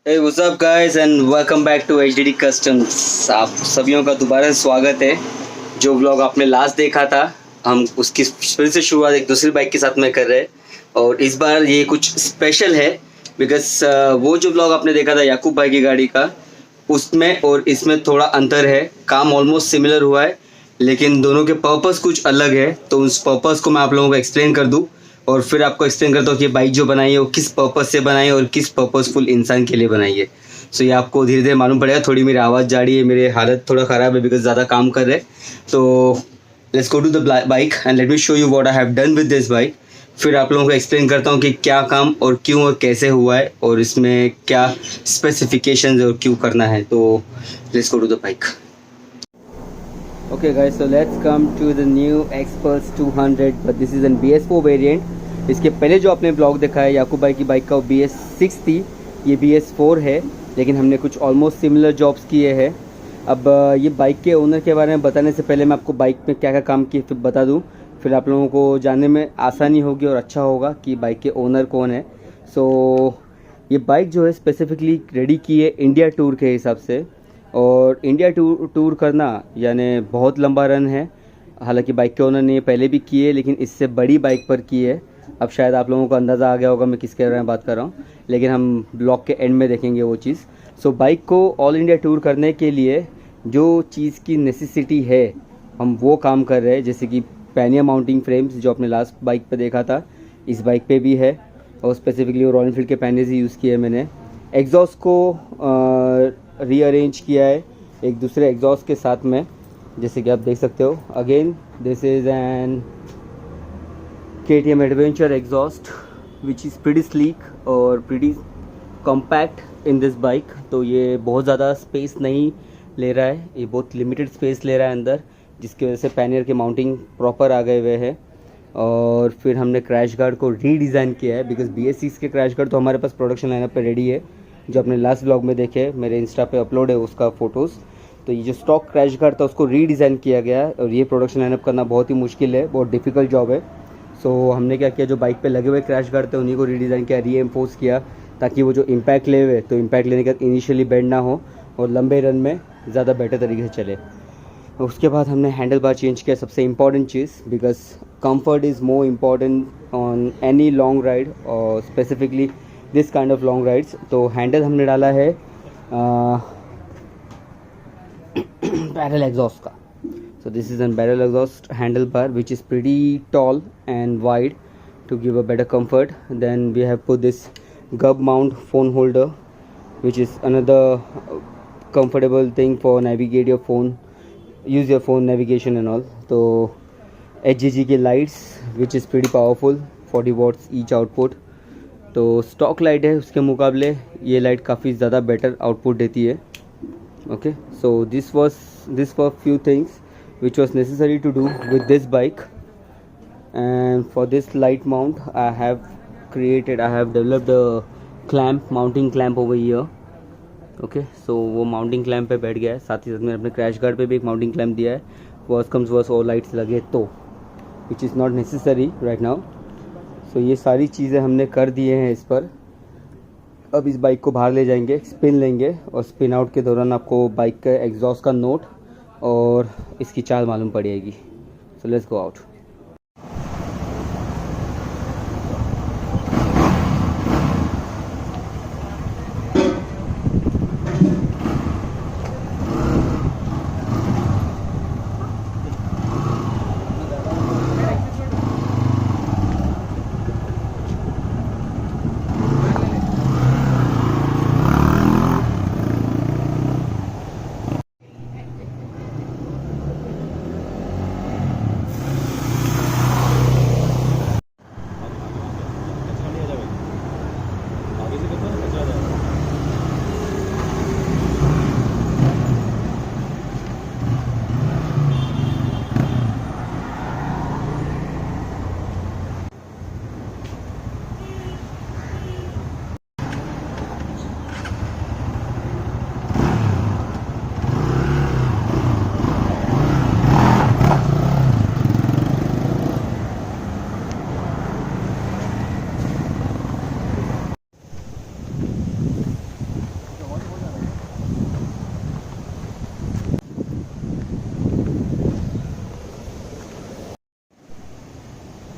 Hey, what's up guys and welcome back to HDD Customs। आप सभियों का दोबारा स्वागत है। जो व्लॉग आपने लास्ट देखा था, हम उसकी फिर से शुरुआत एक दूसरी बाइक के साथ में कर रहे हैं और इस बार ये कुछ स्पेशल है बिकॉज वो जो व्लॉग आपने देखा था याकूब भाई की गाड़ी का, उसमें और इसमें थोड़ा अंतर है। काम ऑलमोस्ट सिमिलर हुआ है लेकिन दोनों के पर्पस कुछ अलग है, तो उस पर्पस को मैं आप लोगों को एक्सप्लेन कर दूँ और फिर आपको एक्सप्लेन करता हूँ कि बाइक जो बनाई है वो किस पर्पस से बनाई है और किस पर्पसफुल इंसान के लिए बनाई है। सो ये आपको धीरे धीरे मालूम पड़ेगा। थोड़ी मेरी आवाज़ जा रही है, मेरी हालत थोड़ा ख़राब है बिकॉज ज़्यादा काम कर रहे हैं। तो let's go to the bike and let me show you what I have done with this bike. फिर आप लोगों को एक्सप्लेन करता हूँ कि क्या काम और क्यों और कैसे हुआ है और इसमें क्या स्पेसिफिकेशंस और क्यों करना है। तो let's go to the bike. Okay guys, so let's come to the new Xpulse 200, but this is an BS4 variant। इसके पहले जो आपने ब्लॉग देखा है याकूब भाई की बाइक का वो BS6 थी, ये BS4 है लेकिन हमने कुछ ऑलमोस्ट सिमिलर जॉब्स किए हैं। अब ये बाइक के ओनर के बारे में बताने से पहले मैं आपको बाइक में क्या क्या काम किए फिर बता दूं, फिर आप लोगों को जानने में आसानी होगी और अच्छा होगा कि बाइक के ओनर कौन है। सो ये बाइक जो है स्पेसिफिकली रेडी की है इंडिया टूर के हिसाब से, और इंडिया टूर करना यानी बहुत लंबा रन है। हालांकि बाइक के ओनर ने ये पहले भी किए लेकिन इससे बड़ी बाइक पर की है। अब शायद आप लोगों को अंदाज़ा आ गया होगा मैं किसके बारे में बात कर रहा हूँ, लेकिन हम ब्लॉग के एंड में देखेंगे वो चीज़। सो बाइक को ऑल इंडिया टूर करने के लिए जो चीज़ की नेसेसिटी है हम वो काम कर रहे हैं, जैसे कि पैनिया माउंटिंग फ्रेम्स जो आपने लास्ट बाइक पे देखा था इस बाइक पे भी है, और स्पेसिफिकली वो रॉयल एनफील्ड के पैनियर्स ही यूज़ किए हैं मैंने। एग्जॉस्ट को रीअरेंज किया है एक दूसरे एग्जॉस्ट के साथ में, जैसे कि आप देख सकते हो। Again this is an KTM adventure exhaust which is pretty sleek और pretty compact in this bike. तो ये बहुत ज़्यादा स्पेस नहीं ले रहा है, ये बहुत लिमिटेड स्पेस ले रहा है अंदर, जिसकी वजह से पैनियर के माउंटिंग प्रॉपर आ गए हुए हैं। और फिर हमने क्रैश गार्ड को रीडिज़ाइन किया है बिकॉज BS6 के क्रैश गार्ड तो हमारे पास प्रोडक्शन लाइनअप पे रेडी है, जो अपने लास्ट ब्लॉग में देखे मेरे इंस्टा पे अपलोड है उसका फ़ोटोज़। तो ये जो स्टॉक क्रैश गार्ड था उसको रीडिज़ाइन किया गया है और ये प्रोडक्शन लाइनअप करना बहुत ही मुश्किल है, बहुत डिफ़िकल्ट जॉब है। सो हमने क्या किया, जो बाइक पे लगे हुए क्रैश गार्ड थे उन्हीं को रीडिज़ाइन किया, रीएम्फोर्स किया, ताकि वो जो इम्पैक्ट ले हुए तो इम्पैक्ट लेने के बाद इनिशियली बेंड ना हो और लंबे रन में ज़्यादा बेटर तरीके से चले। उसके बाद हमने हैंडल बार चेंज किया, सबसे इम्पॉर्टेंट चीज़, because comfort is more important on any long ride और specifically this kind of long rides. तो हैंडल हमने डाला है बैरल एग्जॉस्ट का। So this is a barrel exhaust handlebar which is pretty tall and wide to give a better comfort. Then we have put this gub mount phone holder which is another comfortable thing for navigate your phone, use your phone navigation and all. So HGG के lights which is pretty powerful, 40 watts each output। तो stock light है उसके मुकाबले ये light काफ़ी ज़्यादा better output देती है। Okay, so this were few things which was necessary to do with this bike, and for this light mount I have developed a clamp, mounting clamp over here। okay, so वो mounting clamp पे बैठ गया है, साथ ही साथ मैंने अपने crash guard पे भी एक mounting clamp दिया है, worst comes worst और लाइट्स लगे तो, which is not necessary right now। so ये सारी चीज़ें हमने कर दिए हैं इस पर। अब इस बाइक को बाहर ले जाएंगे, स्पिन लेंगे और स्पिन आउट के दौरान आपको बाइक का एग्जॉस्ट का नोट और इसकी चाल मालूम पड़ेगी। So let's go out.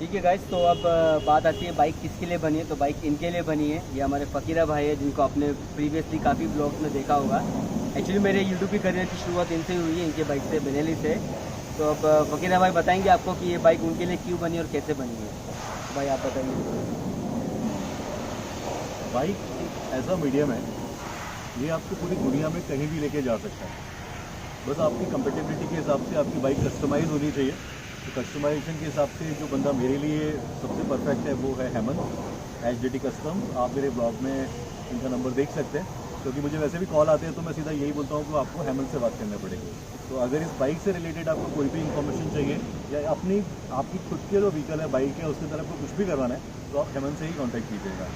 ठीक है गाइस, तो अब बात आती है बाइक किसके लिए बनी है। तो बाइक इनके लिए बनी है। ये हमारे फ़कीरा भाई है, जिनको आपने प्रीवियसली काफ़ी ब्लॉग्स में देखा होगा। एक्चुअली मेरे यूट्यूब की करियर की शुरुआत इनसे ही हुई है, इनके बाइक से, बेनेली से। तो अब फ़कीरा भाई बताएंगे आपको कि ये बाइक उनके लिए क्यों बनी और कैसे बनी है। भाई आप बताइए। बाइक एक ऐसा मीडियम है, ये आपको पूरी दुनिया में कहीं भी लेके जा सकता है। बस आपकी कंपेटेबिलिटी के हिसाब से आपकी बाइक कस्टमाइज होनी चाहिए। तो कस्टमाइजेशन के हिसाब से जो बंदा मेरे लिए सबसे परफेक्ट है वो है हेमंत HDD कस्टम। आप मेरे ब्लॉग में इनका नंबर देख सकते हैं, क्योंकि मुझे वैसे भी कॉल आते हैं तो मैं सीधा यही बोलता हूँ कि आपको हेमंत से बात करनी पड़ेगी। तो अगर इस बाइक से रिलेटेड आपको कोई भी इन्फॉर्मेशन चाहिए या आपकी खुद के जो व्हीकल है, बाइक है, उसकी तरफ को कुछ भी करवाना है तो आप हेमंत से ही कॉन्टैक्ट कीजिएगा।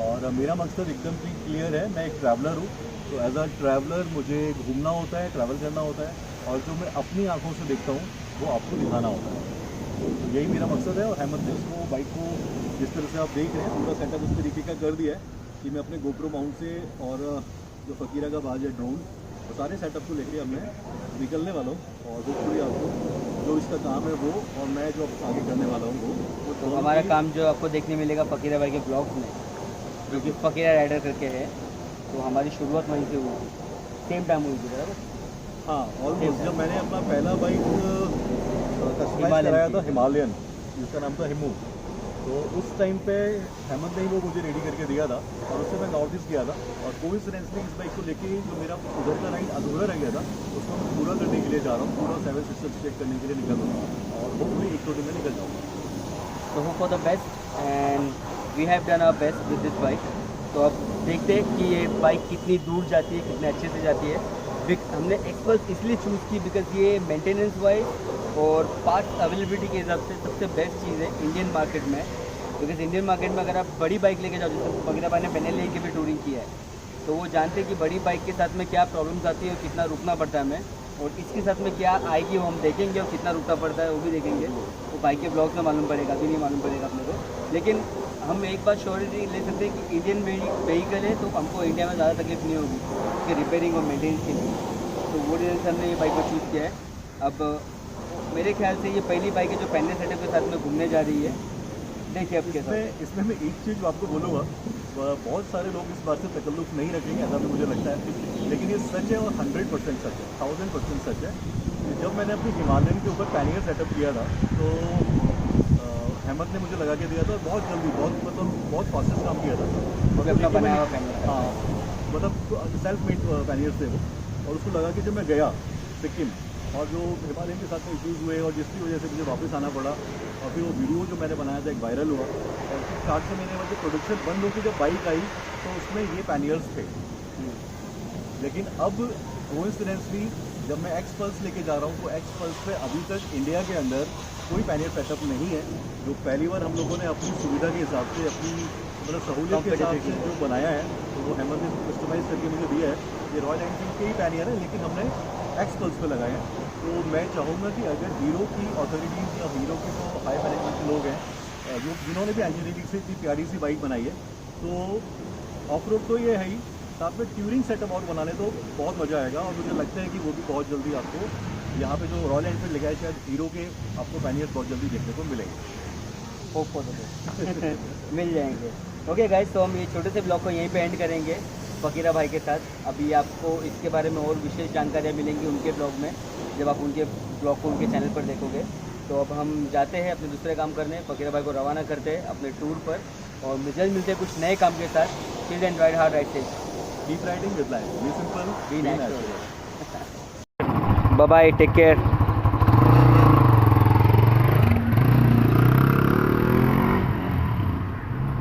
और मेरा मकसद एकदम क्लियर है, मैं एक ट्रैवलर हूँ। तो एज अ ट्रैवलर मुझे घूमना होता है, ट्रैवल करना होता है, और जो मैं अपनी आंखों से देखता हूँ वो आपको दिखाना होता है। तो यही मेरा मकसद है। और हेमंत ने उसको बाइक को जिस तरह से आप देख रहे हैं पूरा सेटअप उस तरीके का कर दिया है कि मैं अपने गोप्रो माउंट से और जो फ़कीरा का बाज है ड्रोन, वो सारे सेटअप को लेके अब मैं निकलने वाला हूँ। और होपफुली आपको जो इसका काम है वो और मैं जो आगे करने वाला हूँ वो तो हमारा काम जो आपको देखने मिलेगा फ़कीरा भाई के ब्लॉग्स में, जो कि फ़कीरा राइडर करके है। तो हमारी शुरुआत वहीं से हुई थी, सेम टाइम हुई थी बराबर। हाँ, ऑलमोस्ट जब मैंने अपना पहला बाइक कस्टमाइज कराया था हिमालयन, जिसका नाम था हिमू, तो उस टाइम पे हेमंत ने ही वो मुझे रेडी करके दिया था। और उससे मैं नॉर्थ ईस्ट गया था, और कोइंसिडेंटली इस बाइक को लेके जो मेरा उधर का राइड अधूरा रह गया था उसको मैं पूरा करने के लिए जा रहा हूँ। पूरा 7 सिस्टम्स चेक करने के लिए निकल रहा हूँ, और होपफुली 1-2 दिन में निकल जाऊँगा। तो hope for the best and we have done our best with this bike. तो अब देखते हैं कि ये बाइक कितनी दूर जाती है, कितने अच्छे से जाती है। हमने एक्सपल्स इसलिए चूज़ की बिकॉज ये मेंटेनेंस वाइज और पार्ट अवेलेबिलिटी के हिसाब से सबसे बेस्ट चीज़ है इंडियन मार्केट में। बिकॉज इंडियन मार्केट में अगर आप बड़ी बाइक लेके जाओ, जैसे फ़कीरा भाई ने बेनेली की भी टूरिंग की है, तो वो जानते हैं कि बड़ी बाइक के साथ में क्या प्रॉब्लम्स आती है और कितना रुकना पड़ता है हमें, और इसके साथ में क्या आएगी वो हम देखेंगे, और कितना रुकना पड़ता है वो भी देखेंगे। वो बाइक के ब्लॉग में मालूम पड़ेगा, अभी नहीं मालूम पड़ेगा अपने को। लेकिन हम एक बात श्योरिटी ले सकते हैं कि इंडियन व्हीकल है तो हमको इंडिया में ज़्यादा तकलीफ नहीं होगी उसके रिपेयरिंग और मेंटेनेंस के लिए। तो वो रीज़न से हमने ये बाइक को चूज़ किया है। अब मेरे ख्याल से ये पहली बाइक है जो पहले सेटअप के साथ में घूमने जा रही है। देखिए अब इसमें मैं एक चीज़ आपको बोलूँगा, बहुत सारे लोग इस बात से तकल्लुफ़ नहीं रखेंगे ऐसा भी मुझे लगता है, लेकिन ये सच है और 100% सच है, 1000% सच है। जब मैंने अपनी हिमालयन के ऊपर पैनियर सेटअप किया था तो हेमंत ने मुझे लगा के दिया था, और बहुत जल्दी, बहुत फास्टेस्ट काम किया था। अपना बनाया हुआ पैनियर, हाँ, मतलब सेल्फ मेड पैनियर थे वो। और उसको लगा कि जब मैं गया सिक्किम, और जो हिमालयन के साथ में इश्यूज़ हुए और जिसकी वजह से मुझे वापस आना पड़ा, और फिर वो वीडियो जो मैंने बनाया था एक वायरल हुआ, और फिर 4-6 महीने बाद जब प्रोडक्शन बंद होकर जब बाइक आई तो उसमें ये पैनियर्स थे। लेकिन अब कोइंसिडेंटली जब मैं एक्स पल्स लेके जा रहा हूँ तो एक्स पल्स पे अभी तक इंडिया के अंदर कोई पैनियर सेटअप नहीं है। जो पहली बार हम लोगों ने अपनी सुविधा के हिसाब से, अपनी मतलब सहूलियत के हिसाब से जो बनाया है, तो वो हेमंत ने कस्टमाइज़ करके मुझे दिया है। ये रॉयल एनफील्ड के ही पैनियर है, लेकिन हमने एक्स पल्स पे लगाए हैं। तो मैं चाहूँगा कि अगर हीरो की अथॉरिटीज़ या हीरो की जो हाई मैनेजमेंट के लोग हैं, जो जिन्होंने भी इंजीनियरिंग से इतनी प्यारी सी बाइक बनाई है, तो ऑफ रोड तो ये है ही, साथ में ट्यूरिंग सेटअप और बनाने तो बहुत मज़ा आएगा। और मुझे लगता है कि वो भी बहुत जल्दी आपको यहाँ पे जो रॉयल एनफील्ड लगा है, शायद हीरो के आपको पैनियर बहुत जल्दी देखने को मिलेंगे। होप फॉर द बेस्ट मिल जाएंगे। ओके गाइस, तो हम ये छोटे से ब्लॉग को यहीं पे एंड करेंगे फ़कीरा भाई के साथ। अभी आपको इसके बारे में और विशेष जानकारियाँ मिलेंगी उनके ब्लॉग में, जब आप उनके ब्लॉग को उनके चैनल पर देखोगे। तो अब हम जाते हैं अपने दूसरे काम करने, फ़कीरा भाई को रवाना करते हैं अपने टूर पर, और जल्द मिलते हैं कुछ नए काम के साथ। Till end ride hard, ride safe, keep riding with life, be simple, be natural. Bye bye, take care.